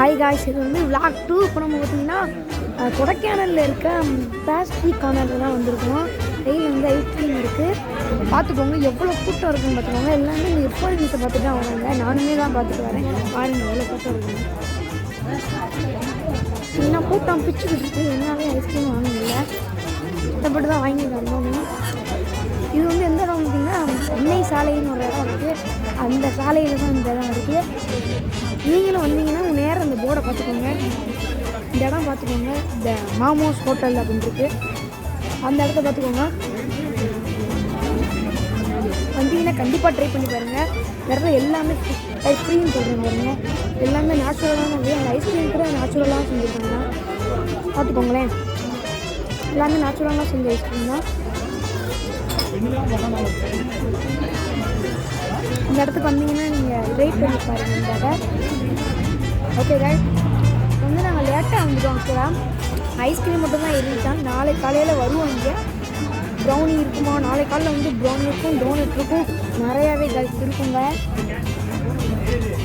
Hi guys, இது வந்து vlog 2. இப்போ நம்ம பார்த்தீங்கன்னா கொடைக்கானலில் இருக்க பேஸ்ட்ரி கார்னரில் தான் வந்திருக்கோம். கையில் வந்து ஐஸ்கிரீம் இருக்குது. பார்த்துக்கோங்க எவ்வளோ கூட்டம் இருக்குன்னு பார்த்துக்கோங்க. எல்லாமே இந்த எப்போ நியூஸை பார்த்துட்டு தான் வராங்க. நானுமே தான் பார்த்துட்டு வரேன். பாருங்கள் எவ்வளோ கூட்டம் இருக்குங்க. ஏன்னா கூட்டம் பிச்சுக்கிட்டு இருக்கு. என்னாலே ஐஸ்கிரீம் வாங்க முடியல. கஷ்டப்பட்டு தான் வாங்கி தரணும். இது வந்து எந்த இடம் பார்த்தீங்கன்னா எண்ணெய் சாலைன்னு ஒரு இடம் இருக்குது. அந்த சாலையில் தான் இந்த இடம் இருக்குது. நீங்களும் வந்தீங்கன்னா நேரம் அந்த போர்டை பார்த்துக்கோங்க. இந்த இடம் பார்த்துக்கோங்க. இந்த மாமோஸ் ஹோட்டல் அப்படின்ட்டு அந்த இடத்த பார்த்துக்கோங்க. வந்தீங்கன்னா கண்டிப்பாக ட்ரை பண்ணி பாருங்கள். நிறைய எல்லாமே ஐஸ்கிரீம் சொல்கிறேன் பாருங்க. எல்லாமே நேச்சுரலானது. அந்த ஐஸ்கிரீம் கூட நேச்சுரலாக செஞ்சுருக்காங்க. பார்த்துக்கோங்களேன், எல்லாமே நேச்சுரலாக செஞ்ச ஐஸ்கிரீம் தான். இந்த இடத்துக்கு வந்தீங்கன்னா நீங்கள் வெயிட் பண்ணி பாருங்கள் இந்த இடம். ஓகே கைஸ், வந்து நாங்கள் லேட்டாக வந்துட்டோம். ஆக்சுவலாக ஐஸ்கிரீம் மட்டும் தான் இருந்துச்சாங்க. நாளை காலையில் வருவோம். இங்கே ப்ரௌனி இருக்குமா? நாளை காலையில் வந்து ப்ரௌனி இருக்கும், டோனட் இருக்கும், நிறையாவே கைஸ் இருக்குங்க.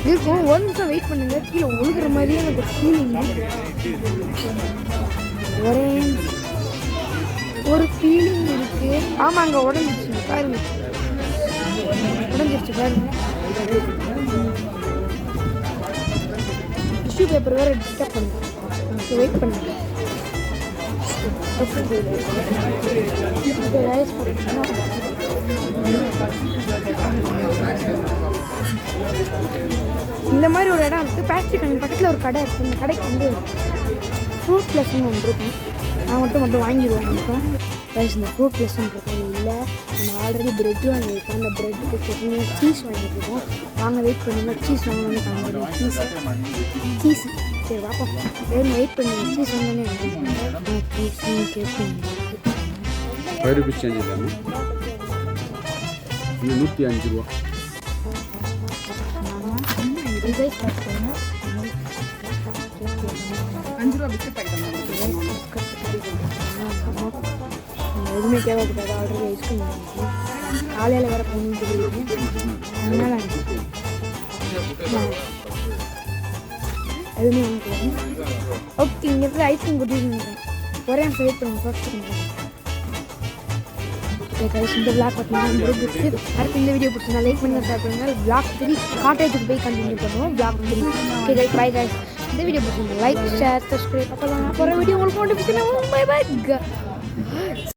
இருக்கும். ஒரு நிமிஷம் வெயிட் பண்ணுங்க. கீழே ஒழுகுற மாதிரியே எனக்கு ஃபீலிங், ஒரு ஃபீலிங் இருக்குது. ஆமாம், அங்கே உடஞ்சிச்சு பாருங்க, உடஞ்சிருச்சு பாருங்க. டிஷ்யூ பேப்பர் வேறு டிஸ்டர்ப் பண்ணுங்க. வெயிட் பண்ணுங்க. இந்த மாதிரி ஒரு இடம் இருக்குது. பேஸ்ட்ரி கம்பெனி பக்கத்தில் ஒரு கடை இருக்குது. இந்த கடைக்கு வந்து ஃப்ரூட் ப்ளஸ்ன்னு ஒன்று இருக்கும். நான் மட்டும் வாங்கிடுவோம். இப்போ இந்த ஃப்ரூட் ப்ளஸ்ன்னு இருக்கும். இல்லை, நம்ம ஆல்ரெடி ப்ரெட் வாங்கியிருக்கோம். அந்த ப்ரெட்டுக்கு சட்னியாக சீஸ் வாங்கியிருக்கோம். வாங்க வெயிட் பண்ணுங்கள். சீஸ் வாங்கணும்னு காமிக்கிறோம். சீஸ் சரி பார்ப்போம். வேறு வெயிட் பண்ணுங்க. சீஸ் வாங்கணும்னு சீஸ் கேட்போம். 5 rupees change இல்லாமல் 105 ரூபா. எதுவுமே தேவைப்படாது. ஆல்ரெடி ஐஸ்கிரீம் வாங்கிக்கலாம். காலையில் வேறு போகணும்னு தெரியுது. அதனால் எதுவுமே வாங்கிக்கலாம். ஓகே, இங்கே இருக்கிற ஐஸ்கிரீம் கொடுத்துருக்கேன். ஒரே நிமிஷம் வெயிட் பண்ணுங்க. ஃபர்ஸ்ட் பண்ணுறேன். இந்த விளாக் பார்த்தீங்கன்னா அடுத்து இந்த வீடியோ பிடிச்சிருந்தா லைக் பண்ணுங்கள், ஷேர் பண்ணுங்கள். விளாக் 3 காட்டேஜுக்கு போய் கண்டினியூ பண்ணுவோம். Vlog 3. Okay guys, bye guys. இந்த வீடியோ பிடிச்சிருந்தா லைக், ஷேர், சப்ஸ்கிரைப். அப்போ தான் போகிற வீடியோ உங்களுக்கு நோட்டிஃபிகேஷன். By by.